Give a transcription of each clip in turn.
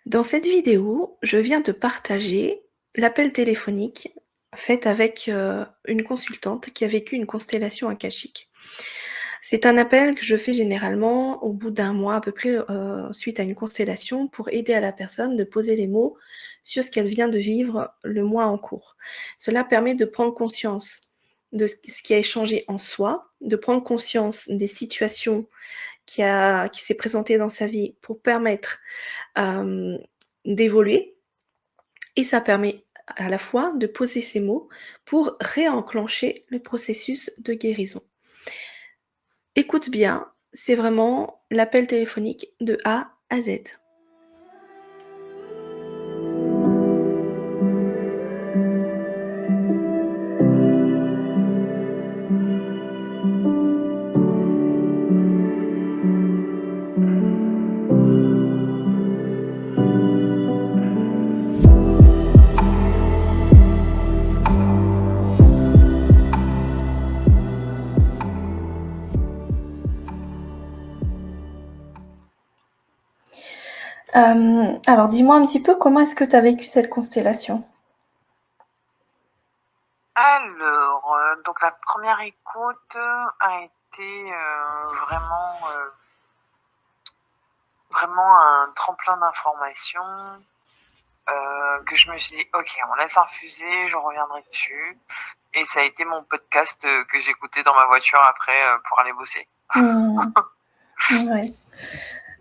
Dans cette vidéo, je viens de partager l'appel téléphonique fait avec, une consultante qui a vécu une constellation akashique. C'est un appel que je fais généralement au bout d'un mois à peu près, suite à une constellation pour aider à la personne de poser les mots sur ce qu'elle vient de vivre le mois en cours. Cela permet de prendre conscience de ce qui a échangé en soi, de prendre conscience des situations qui s'est présentées dans sa vie pour permettre hem, d'évoluer et ça permet à la fois de poser ces mots pour réenclencher le processus de guérison. Écoute bien, c'est vraiment l'appel téléphonique de A à Z. Alors dis-moi un petit peu comment est-ce que tu as vécu cette constellation? Alors, donc la première écoute a été vraiment un tremplin d'informations que je me suis dit, ok, on laisse infuser, je reviendrai dessus. Et ça a été mon podcast que j'écoutais dans ma voiture après pour aller bosser. Mmh. Ouais.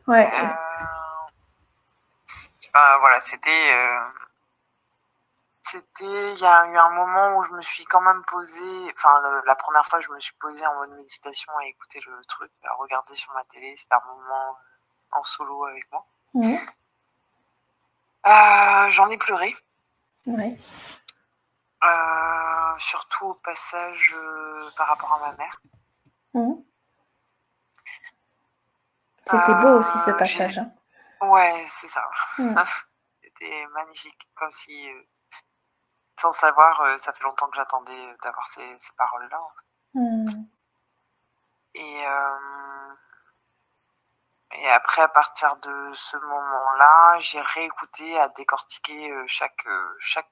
Ouais. Voilà, il y a eu un moment où je me suis quand même posée, la première fois je me suis posée en mode méditation à écouter le truc, à regarder sur ma télé, c'était un moment en solo avec moi. Mmh. J'en ai pleuré, Ouais. surtout au passage par rapport à ma mère. Mmh. C'était beau aussi ce J'ai... passage, hein. Ouais, c'est ça. Mmh. C'était magnifique, comme si, sans savoir, ça fait longtemps que j'attendais d'avoir ces paroles-là. Mmh. Et Et après, à partir de ce moment-là, j'ai réécouté, à décortiquer chaque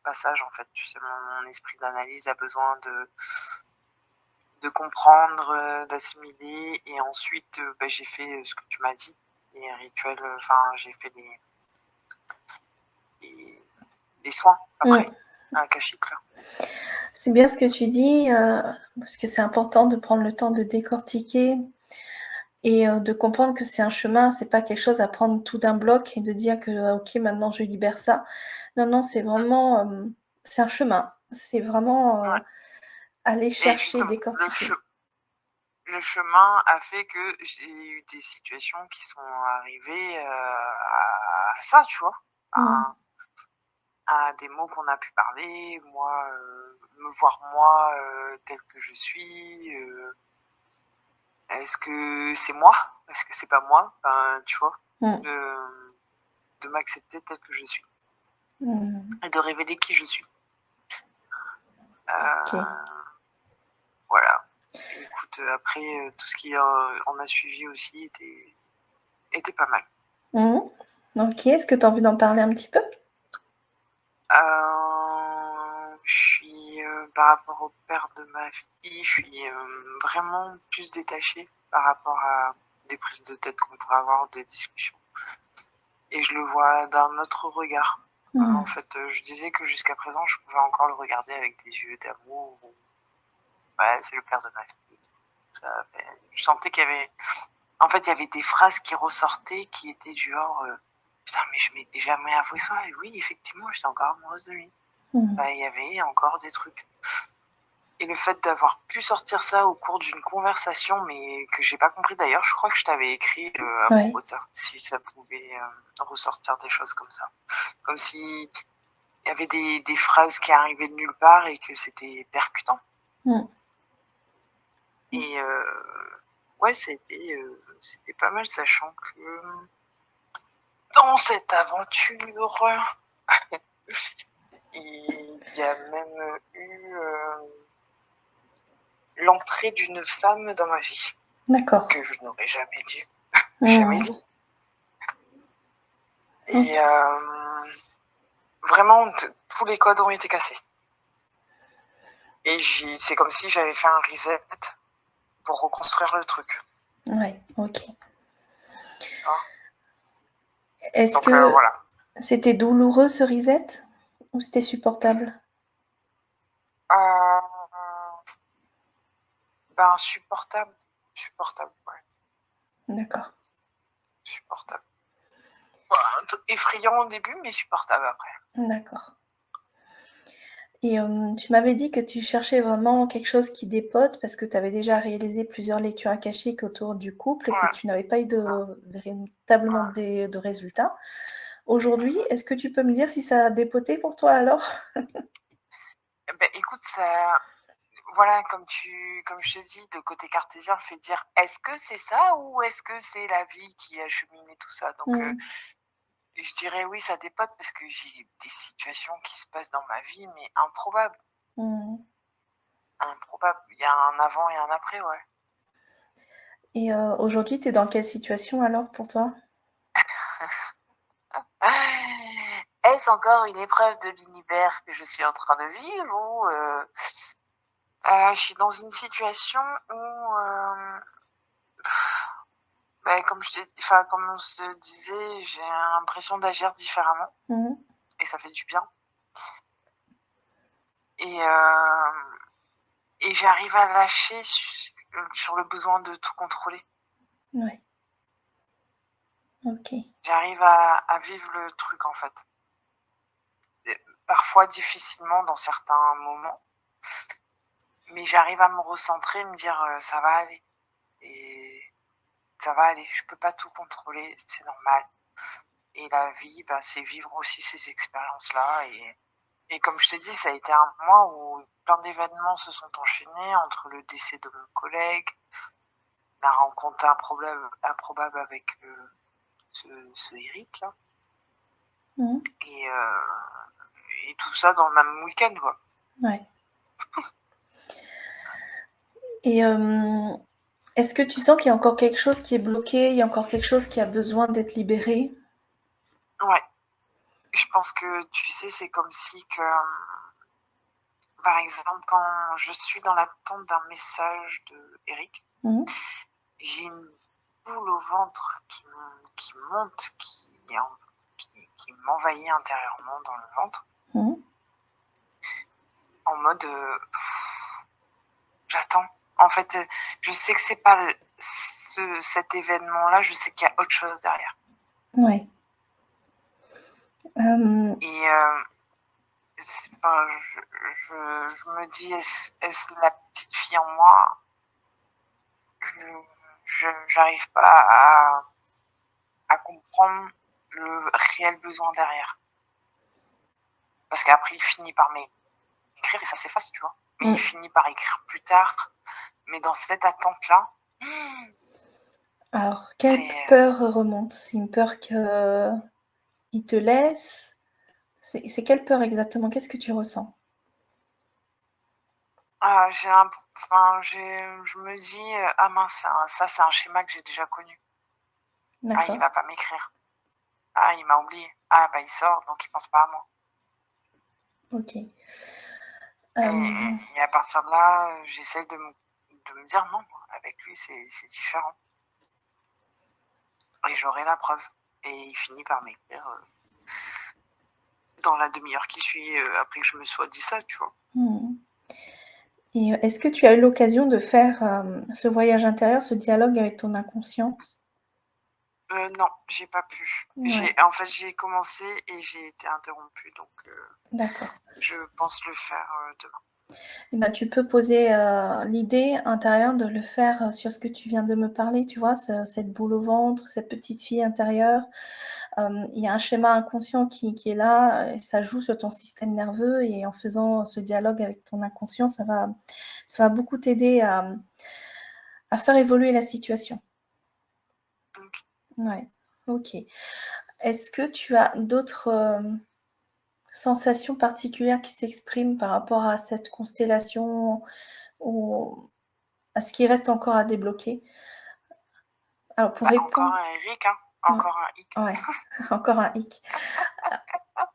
passage, en fait. Tu sais, mon esprit d'analyse a besoin de comprendre, d'assimiler. Et ensuite, j'ai fait ce que tu m'as dit, les rituels, j'ai fait les soins après, akashiques, là. C'est bien ce que tu dis, parce que c'est important de prendre le temps de décortiquer et de comprendre que c'est un chemin, c'est pas quelque chose à prendre tout d'un bloc et de dire que: «Ah OK, maintenant je libère ça». Non, non, c'est vraiment, c'est un chemin. C'est vraiment, Ouais. aller Et chercher, justement, décortiquer. le chemin a fait que j'ai eu des situations qui sont arrivées à ça, tu vois. Mmh. À des mots qu'on a pu parler, moi, me voir moi tel que je suis. Est-ce que c'est moi? Est-ce que c'est pas moi? Tu vois, Mmh. de m'accepter tel que je suis Mmh. et de révéler qui je suis. OK. Voilà. Et écoute, après, tout ce qui en a suivi aussi était pas mal. Mmh. OK. Est-ce que tu as envie d'en parler un petit peu? Je suis, par rapport au père de ma fille, je suis vraiment plus détachée par rapport à des prises de tête qu'on pourrait avoir, des discussions. Et je le vois d'un autre regard. Mmh. En fait, je disais que jusqu'à présent, je pouvais encore le regarder avec des yeux d'amour. Ouais, c'est le père de ma fille. Je sentais qu'il y avait... En fait, il y avait des phrases qui ressortaient qui étaient du genre... Putain, mais je m'étais jamais avoué ça. Et oui, effectivement, j'étais encore amoureuse de lui. Mmh. Il y avait encore des trucs. Et le fait d'avoir pu sortir ça au cours d'une conversation, mais que j'ai pas compris d'ailleurs, je crois que je t'avais écrit à Ouais. propos de ça, si ça pouvait ressortir des choses comme ça. Comme si il y avait des phrases qui arrivaient de nulle part et que c'était percutant. Mmh. Et ouais, c'était pas mal, sachant que dans cette aventure, il y a même eu l'entrée d'une femme dans ma vie. D'accord. Que je n'aurais jamais dit. Mmh. Jamais dit. Et vraiment, tous les codes ont été cassés. Et c'est comme si j'avais fait un reset pour reconstruire le truc. Ouais, ok. Hein. Est-ce Donc que voilà. c'était douloureux ce reset ou c'était supportable? Ben supportable, ouais, D'accord. supportable. Effrayant au début, mais supportable après. D'accord. Et tu m'avais dit que tu cherchais vraiment quelque chose qui dépote parce que tu avais déjà réalisé plusieurs lectures akashiques autour du couple et que Ouais, tu n'avais pas eu ça. véritablement Ouais. de résultats. Aujourd'hui, est-ce que tu peux me dire si ça a dépoté pour toi alors? Ben écoute, ça, voilà, comme je te dis, le côté cartésien fait dire est-ce que c'est ça ou est-ce que c'est la vie qui a cheminé tout ça. Donc Mmh. je dirais oui, ça dépote parce que j'ai des situations qui se passent dans ma vie, mais improbables. Mmh. Improbables. Il y a un avant et un après, ouais. Et aujourd'hui, tu es dans quelle situation alors pour toi? Est-ce encore une épreuve de l'univers que je suis en train de vivre ou je suis dans une situation où, bah, comme on se disait, j'ai l'impression d'agir différemment Mmh. et ça fait du bien. Et j'arrive à lâcher sur le besoin de tout contrôler. Ouais. OK. J'arrive à vivre le truc, en fait. Et parfois difficilement dans certains moments, mais j'arrive à me recentrer, me dire, «Ça va aller et ça va aller, je peux pas tout contrôler, c'est normal». Et la vie, bah, c'est vivre aussi ces expériences-là et comme je te dis, ça a été un mois où plein d'événements se sont enchaînés entre le décès de mon collègue, la rencontre improbable avec, ce Eric là Mmh. et tout ça dans le même week-end, quoi. Ouais. Et est-ce que tu sens qu'il y a encore quelque chose qui est bloqué, il y a encore quelque chose qui a besoin d'être libéré? Ouais, je pense que, tu sais, c'est comme si que, par exemple, quand je suis dans l'attente d'un message de Eric, Mmh. j'ai une boule au ventre qui monte, qui m'envahit intérieurement dans le ventre, Mmh. en mode, j'attends. En fait, je sais que c'est pas cet événement-là, je sais qu'il y a autre chose derrière. Ouais. Et enfin, je me dis, est-ce la petite fille en moi? J'arrive pas à comprendre le réel besoin derrière. Parce qu'après, il finit par m'écrire et ça s'efface, tu vois. Mais il Mmh. finit par écrire plus tard. Mais dans cette attente-là, Alors, quelle c'est peur remonte? C'est une peur qu'il te laisse? C'est quelle peur exactement? Qu'est-ce que tu ressens? j'ai un, enfin, je me dis, ah mince, ça c'est un schéma que j'ai déjà connu. Ah, il D'accord. va pas m'écrire. Ah, il m'a oublié. Ah, bah il sort, donc il pense pas à moi. OK. Et à partir de là, j'essaye de me dire non, avec lui c'est différent. Et j'aurai la preuve. Et il finit par m'écrire dans la demi-heure qui suit après que je me sois dit ça, tu vois. Mmh. Et est-ce que tu as eu l'occasion de faire, ce voyage intérieur, ce dialogue avec ton inconscient? Non, j'ai pas pu. Ouais, En fait, j'ai commencé et j'ai été interrompue, donc d'accord. je pense le faire demain. Et ben, tu peux poser, l'idée intérieure de le faire, sur ce que tu viens de me parler, tu vois? Cette boule au ventre, cette petite fille intérieure. Il y a un schéma inconscient qui est là, et ça joue sur ton système nerveux et en faisant ce dialogue avec ton inconscient, ça va beaucoup t'aider à faire évoluer la situation. Donc, Ouais, OK. Est-ce que tu as d'autres, sensations particulières qui s'expriment par rapport à cette constellation ou à ce qui reste encore à débloquer? Alors pour bah, encore répondre un Eric, hein. Encore un hic. Ouais, encore un hic.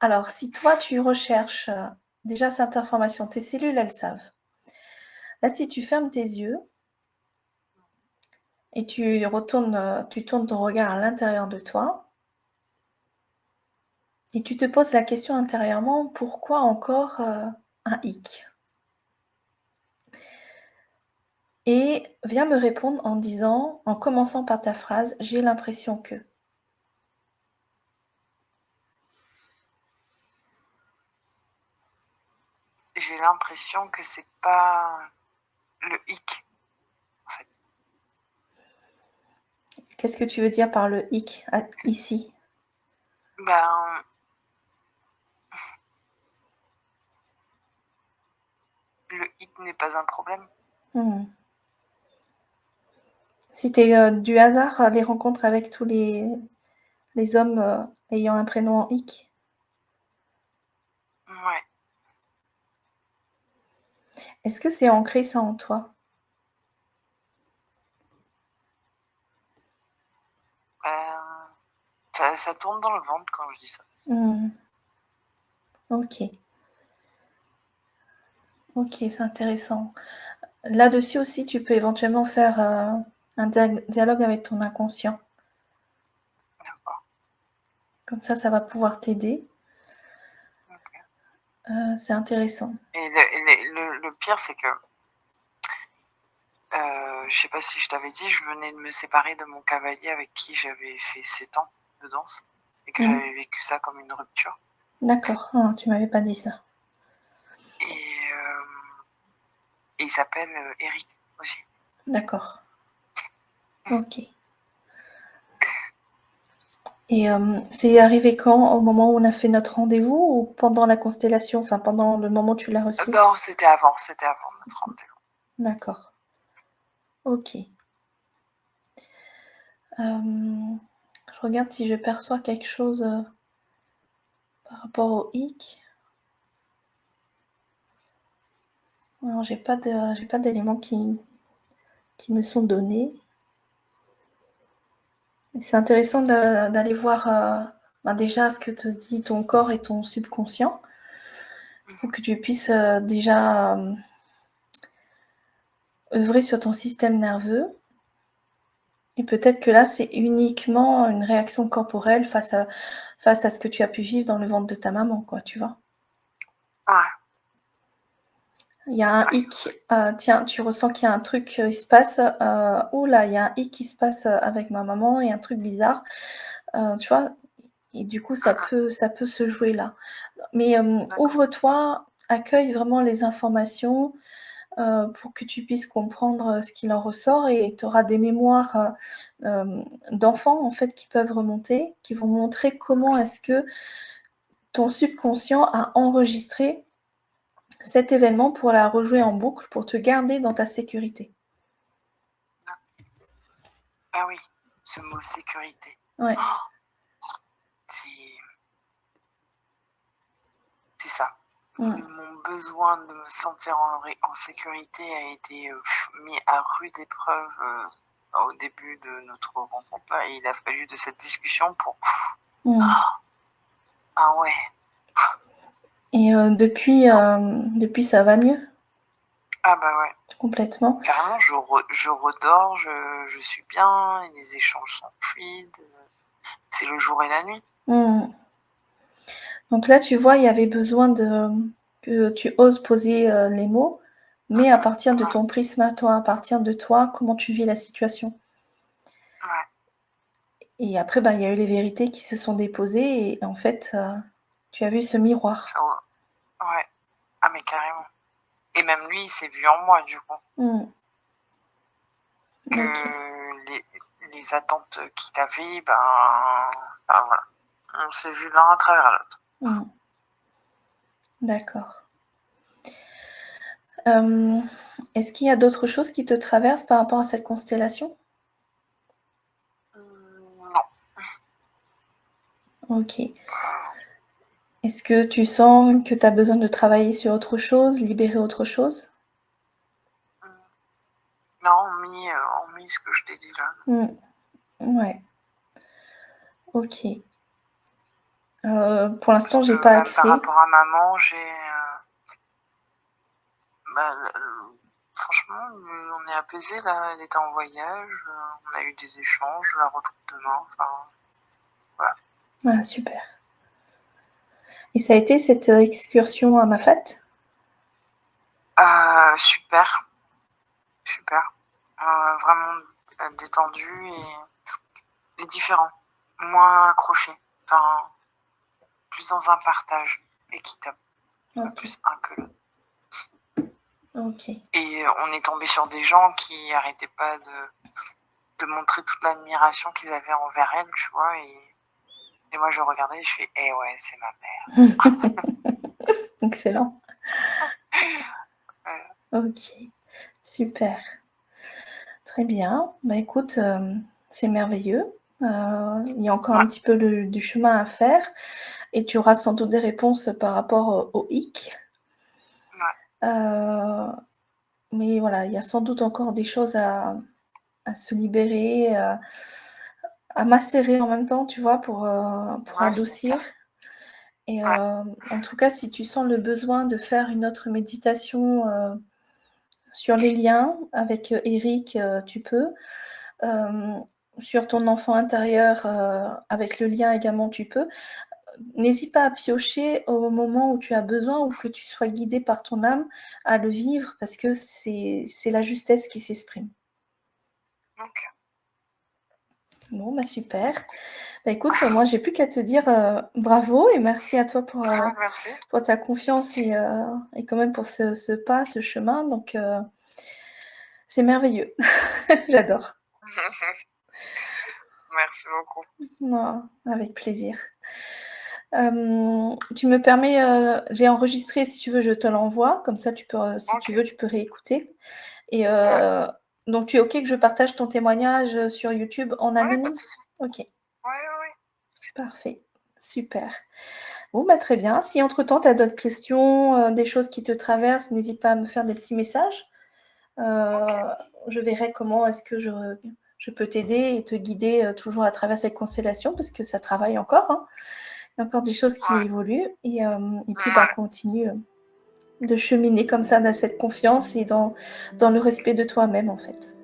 Alors, si toi, tu recherches déjà cette information, tes cellules, elles savent. Là, si tu fermes tes yeux et tu tournes ton regard à l'intérieur de toi et tu te poses la question intérieurement, pourquoi encore un hic? Et viens me répondre en disant, en commençant par ta phrase, j'ai l'impression que. J'ai l'impression que c'est pas le hic. Qu'est-ce que tu veux dire par le hic ici? Ben, le hic n'est pas un problème. C'était du hasard les rencontres avec tous les hommes ayant un prénom en hic? Ouais. Est-ce que c'est ancré ça en toi? Ça tourne dans le ventre quand je dis ça. Ok. Ok, c'est intéressant. Là-dessus aussi, tu peux éventuellement faire un dialogue avec ton inconscient. D'accord. Comme ça va pouvoir t'aider. Okay. C'est intéressant. Et le pire, c'est que je sais pas si je t'avais dit, je venais de me séparer de mon cavalier avec qui j'avais fait 7 ans de danse et que j'avais vécu ça comme une rupture. D'accord, tu m'avais pas dit ça. Et il s'appelle Eric aussi. D'accord. Ok. Et c'est arrivé quand? Au moment où on a fait notre rendez-vous ou pendant la constellation? Enfin, pendant le moment où tu l'as reçu? Non, c'était avant notre rendez-vous. D'accord. Ok. Je regarde si je perçois quelque chose par rapport au hic. Non, j'ai pas d'éléments qui me sont donnés. C'est intéressant d'aller voir déjà ce que te dit ton corps et ton subconscient pour que tu puisses déjà œuvrer sur ton système nerveux. Et peut-être que là, c'est uniquement une réaction corporelle face à ce que tu as pu vivre dans le ventre de ta maman, quoi, tu vois. Ouais. Il y a un hic, tiens, tu ressens qu'il y a un truc, il se passe, oh là, il y a un hic qui se passe avec ma maman, il y a un truc bizarre, tu vois. Et du coup, ça peut se jouer là. Mais ouvre-toi, accueille vraiment les informations pour que tu puisses comprendre ce qu'il en ressort et tu auras des mémoires d'enfants en fait qui peuvent remonter, qui vont montrer comment est-ce que ton subconscient a enregistré cet événement pour la rejouer en boucle, pour te garder dans ta sécurité. Ah oui, ce mot sécurité. Ouais. Oh, c'est ça. Mon besoin de me sentir en sécurité a été mis à rude épreuve au début de notre rencontre. Là, et il a fallu de cette discussion pour... Ah ouais. Et depuis, ça va mieux? Ah bah ouais. Complètement. Carrément, je redors, je suis bien, les échanges sont fluides. C'est le jour et la nuit. Donc là, tu vois, il y avait besoin que tu oses poser les mots, mais à partir de ton prisme à toi, à partir de toi, comment tu vis la situation. Ouais. Et après, il y a eu les vérités qui se sont déposées et en fait, tu as vu ce miroir. Ouais. Ah mais carrément. Et même lui, il s'est vu en moi, du coup. Que les attentes qu'il avait, voilà. On s'est vu l'un à travers l'autre. D'accord. Est-ce qu'il y a d'autres choses qui te traversent par rapport à cette constellation? Non. Ok. Est-ce que tu sens que tu as besoin de travailler sur autre chose, libérer autre chose? Non, hormis ce que je t'ai dit là. Ouais. Ok. Pour l'instant, j'ai Parce que pas même par accès. rapport à maman, franchement, on est apaisé là. Elle était en voyage, on a eu des échanges, je la retrouve demain. Enfin, voilà. Ah, super. Et ça a été cette excursion à Mafat? Super, super. Vraiment détendu et différent, moins accroché. Enfin, plus dans un partage équitable, pas Ok. plus un que l'autre. Ok. Et on est tombé sur des gens qui arrêtaient pas de montrer toute l'admiration qu'ils avaient envers elle, tu vois. Et moi, je regardais et je fais, eh ouais, c'est ma mère. Excellent. Ouais. Ok. Super. Très bien. Bah écoute, c'est merveilleux. Il y a encore un petit peu du chemin à faire et tu auras sans doute des réponses par rapport au hic. Ouais. Mais voilà, il y a sans doute encore des choses à se libérer, à macérer en même temps, tu vois, pour Ouais, adoucir. Et ouais. en tout cas, si tu sens le besoin de faire une autre méditation sur les liens avec Eric, tu peux. Sur ton enfant intérieur, avec le lien également, tu peux. N'hésite pas à piocher au moment où tu as besoin ou que tu sois guidé par ton âme à le vivre parce que c'est la justesse qui s'exprime. Ok. Bon, bah super. Bah écoute, moi j'ai plus qu'à te dire bravo et merci à toi Merci. pour ta confiance et quand même pour ce pas, ce chemin. Donc c'est merveilleux. J'adore. Merci beaucoup. Non, avec plaisir. Tu me permets, j'ai enregistré, si tu veux, je te l'envoie. Comme ça, tu peux, si tu veux, tu peux réécouter. Et donc, tu es OK que je partage ton témoignage sur YouTube en Ouais, pas anonyme? de souci. OK, Ouais. parfait. Super. Bon, bah, très bien. Si entre-temps, tu as d'autres questions, des choses qui te traversent, n'hésite pas à me faire des petits messages. Je verrai comment est-ce que je peux t'aider et te guider toujours à travers cette constellation parce que ça travaille encore. Hein. Il y a encore des choses qui Ouais. évoluent et puis Ouais. continue de cheminer comme ça dans cette confiance et dans le respect de toi-même en fait.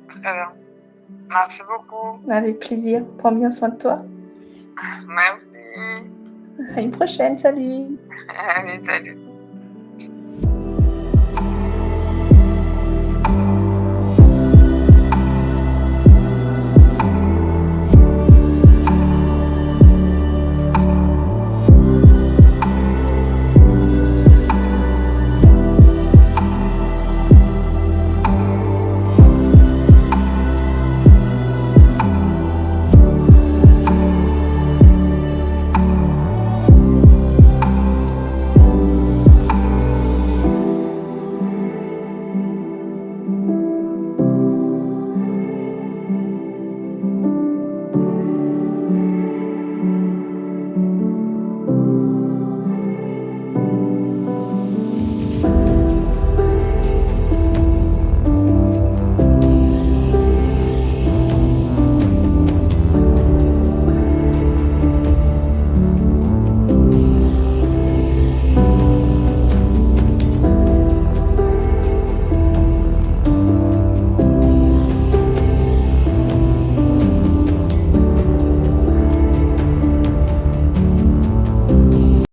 Très bien. Merci beaucoup. Avec plaisir. Prends bien soin de toi. Merci. À une prochaine. Salut. Allez, salut.